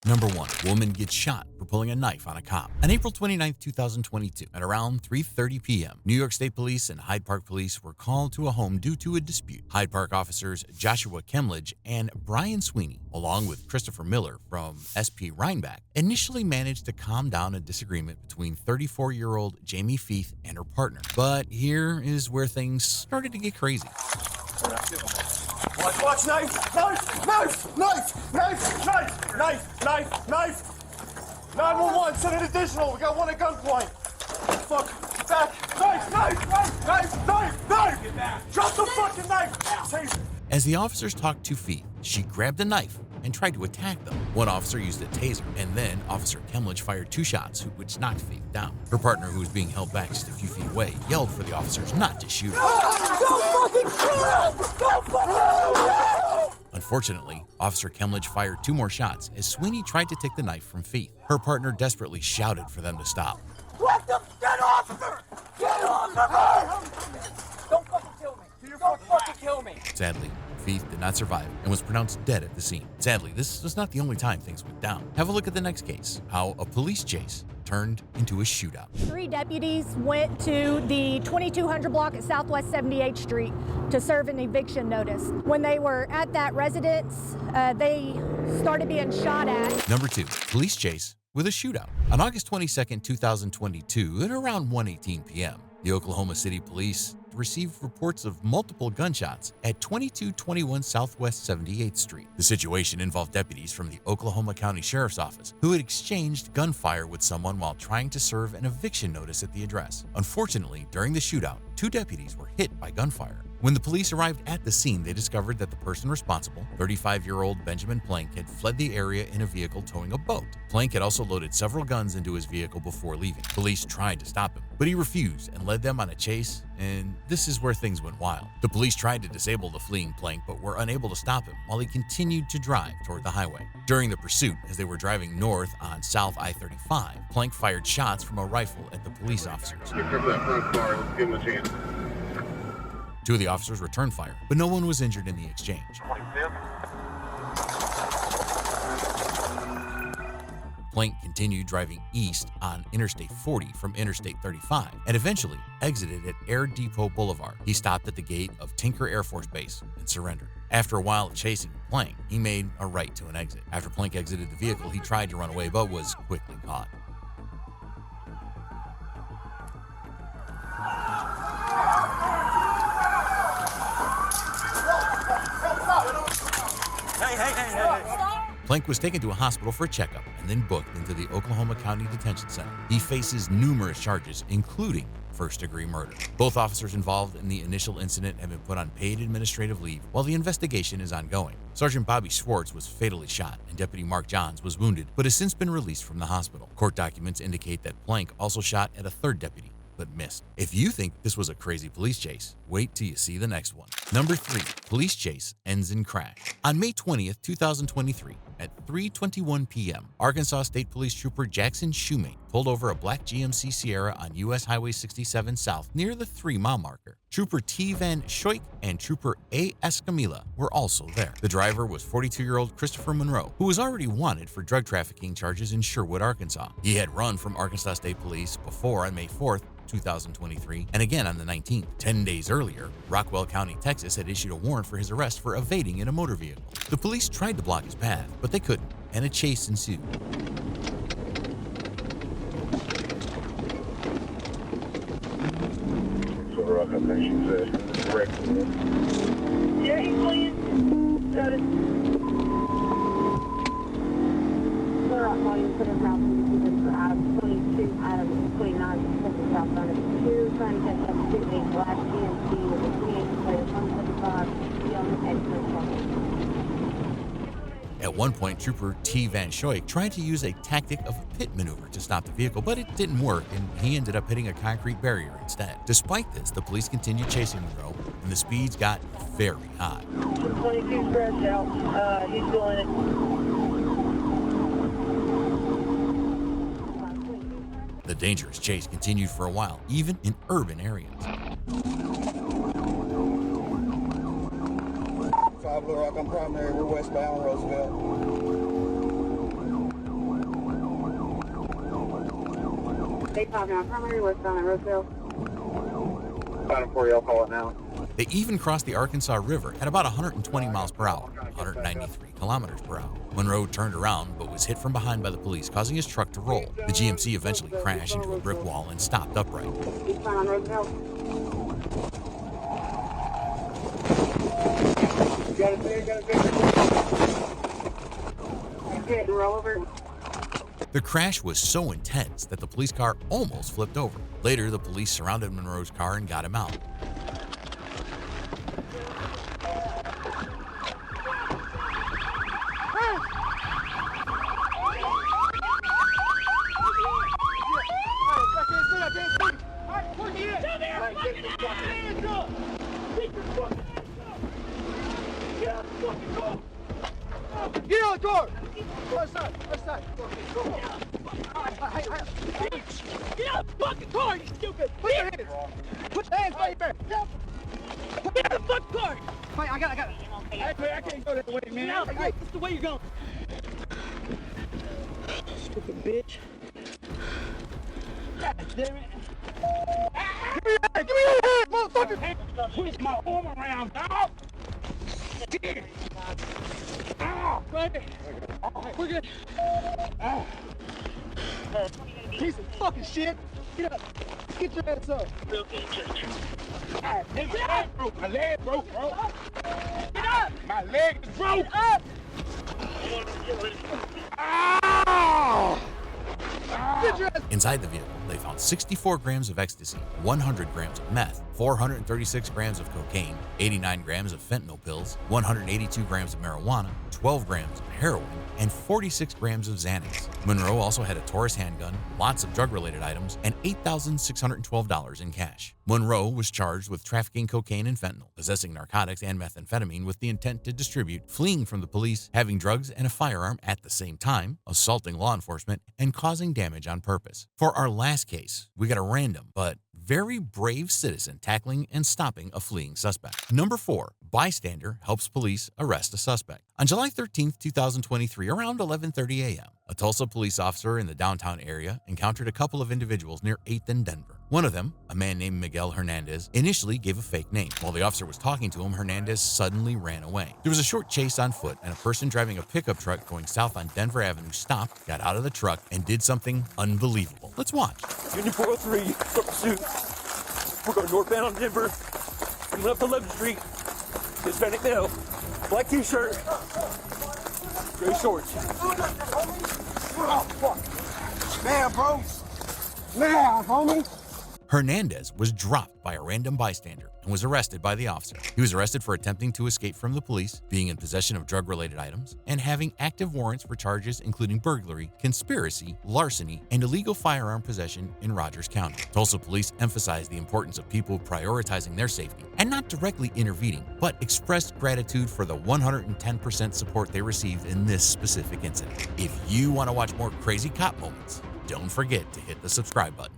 Number 1. Woman gets shot for pulling a knife on a cop. On April 29, 2022, at around 3:30 p.m., New York State Police and Hyde Park Police were called to a home due to a dispute. Hyde Park officers Joshua Kemledge and Brian Sweeney, along with Christopher Miller from SP Rhinebeck, initially managed to calm down a disagreement between 34-year-old Jamie Feith and her partner. But here is where things started to get crazy. Watch, knife, knife, knife, knife, knife, knife, knife, knife, knife. 911, send an additional. We got one at gunpoint. Fuck, back, knife, knife, knife, knife, knife, knife. Get back. Drop the fucking knife. Taser. As the officers talked to Feith, she grabbed a knife and tried to attack them. One officer used a taser, and then Officer Kemledge fired 2 shots, which knocked Feith down. Her partner, who was being held back just a few feet away, yelled for the officers not to shoot her. Don't fucking shoot! Don't fucking shoot! Unfortunately, Officer Kemledge fired 2 more shots as Sweeney tried to take the knife from Feith. Her partner desperately shouted for them to stop. What the? Get off of her! Get off of her! Don't fucking kill me! Don't fucking kill me! Sadly, Feith did not survive and was pronounced dead at the scene. Sadly, this was not the only time things went down. Have a look at the next case, how a police chase turned into a shootout. 3 deputies went to the 2200 block at Southwest 78th Street to serve an eviction notice. When they were at that residence, they started being shot at. Number 2, police chase with a shootout. On August 22nd, 2022, at around 1:18 p.m., the Oklahoma City Police received reports of multiple gunshots at 2221 Southwest 78th Street. The situation involved deputies from the Oklahoma County Sheriff's Office who had exchanged gunfire with someone while trying to serve an eviction notice at the address. Unfortunately, during the shootout, 2 deputies were hit by gunfire. When the police arrived at the scene, they discovered that the person responsible, 35-year-old Benjamin Plank, had fled the area in a vehicle towing a boat. Plank had also loaded several guns into his vehicle before leaving. Police tried to stop him, but he refused and led them on a chase, and this is where things went wild. The police tried to disable the fleeing Plank, but were unable to stop him while he continued to drive toward the highway. During the pursuit, as they were driving north on South I-35, Plank fired shots from a rifle at the police officers. Cover that front car. Let's give him a chance. 2 of the officers returned fire, but no one was injured in the exchange. Plank continued driving east on Interstate 40 from Interstate 35 and eventually exited at Air Depot Boulevard. He stopped at the gate of Tinker Air Force Base and surrendered. After a while of chasing Plank, he made a right to an exit. After Plank exited the vehicle, he tried to run away but was quickly caught. Plank was taken to a hospital for a checkup and then booked into the Oklahoma County Detention Center. He faces numerous charges, including first-degree murder. Both officers involved in the initial incident have been put on paid administrative leave while the investigation is ongoing. Sergeant Bobby Schwartz was fatally shot and Deputy Mark Johns was wounded but has since been released from the hospital. Court documents indicate that Plank also shot at a 3rd deputy but missed. If you think this was a crazy police chase, wait till you see the next one. Number 3, police chase ends in crash. On May 20th, 2023, at 3:21 p.m., Arkansas State Police Trooper Jackson Shoemate pulled over a black GMC Sierra on U.S. Highway 67 South near the 3-mile marker. Trooper T. Van Schoik and Trooper A. Escamilla were also there. The driver was 42-year-old Christopher Monroe, who was already wanted for drug trafficking charges in Sherwood, Arkansas. He had run from Arkansas State Police before on May 4th, 2023, and again on the 19th. 10 days earlier, Rockwell County, Texas had issued a warrant for his arrest for evading in a motor vehicle. The police tried to block his path, but they couldn't, and a chase ensued. So Rock, I think she said correct. Yeah, he's playing. Got it. Rock volume put his mouth in the out of 22, out of 29, southbound of 2, trying to catch up to a black GMC with a 28 plate of 175 beyond the exit. At one point, Trooper T. Van Schoik tried to use a tactic of a pit maneuver to stop the vehicle, but it didn't work, and he ended up hitting a concrete barrier instead. Despite this, the police continued chasing Monroe, and the speeds got very high. 22 stretched out. He's doing it. The dangerous chase continued for a while, even in urban areas. 5 Blue Rock, I'm primary. We're westbound Roosevelt. They talking on primary, westbound at Roseville. Got him for you, I'll call it now. They even crossed the Arkansas River at about 120 miles per hour, 193 kilometers per hour. Monroe turned around but was hit from behind by the police, causing his truck to roll. The GMC eventually crashed into a brick wall and stopped upright. Eastbound on Roseville. Got it there, got it there. Good, roll over. The crash was so intense that the police car almost flipped over. Later, the police surrounded Monroe's car and got him out. Get out the car! West side, west side. Get out of the fucking car, you stupid! Put your hands! Put your hands right there! Get out of the fucking car! Wait, I got it. Hey, man, I can't go that way, man. No, Hey, that's the way you're going. Stupid bitch. God damn it. give me your hand, motherfucker! Twist my arm around, dog! Shit! Ow! Right there. We're good. Piece of fucking shit! Get up! Get your ass up! Get up! My leg broke, bro. Get up! My leg is broke. Get up! Ow! Get your ass. Inside the vehicle, they found 64 grams of ecstasy, 100 grams of meth, 436 grams of cocaine, 89 grams of fentanyl pills, 182 grams of marijuana, 12 grams of heroin, and 46 grams of Xanax. Monroe also had a Taurus handgun, lots of drug-related items, and $8,612 in cash. Monroe was charged with trafficking cocaine and fentanyl, possessing narcotics and methamphetamine with the intent to distribute, fleeing from the police, having drugs and a firearm at the same time, assaulting law enforcement, and causing damage on purpose. For our last case, we got a random but very brave citizen tackling and stopping a fleeing suspect. Number 4, bystander helps police arrest a suspect. On July 13, 2023, around 11:30 a.m., a Tulsa police officer in the downtown area encountered a couple of individuals near 8th and Denver. One of them, a man named Miguel Hernandez, initially gave a fake name. While the officer was talking to him, Hernandez suddenly ran away. There was a short chase on foot, and a person driving a pickup truck going south on Denver Avenue stopped, got out of the truck, and did something unbelievable. Let's watch. Union 403, pursuit. We're going northbound on Denver. Coming up 11th Street. Hispanic male. Black t-shirt. Gray shorts. Oh, fuck. Man, bro. Man, homie. Hernandez was dropped by a random bystander and was arrested by the officer. He was arrested for attempting to escape from the police, being in possession of drug-related items, and having active warrants for charges including burglary, conspiracy, larceny, and illegal firearm possession in Rogers County. Tulsa police emphasized the importance of people prioritizing their safety and not directly intervening, but expressed gratitude for the 110% support they received in this specific incident. If you want to watch more crazy cop moments, don't forget to hit the subscribe button.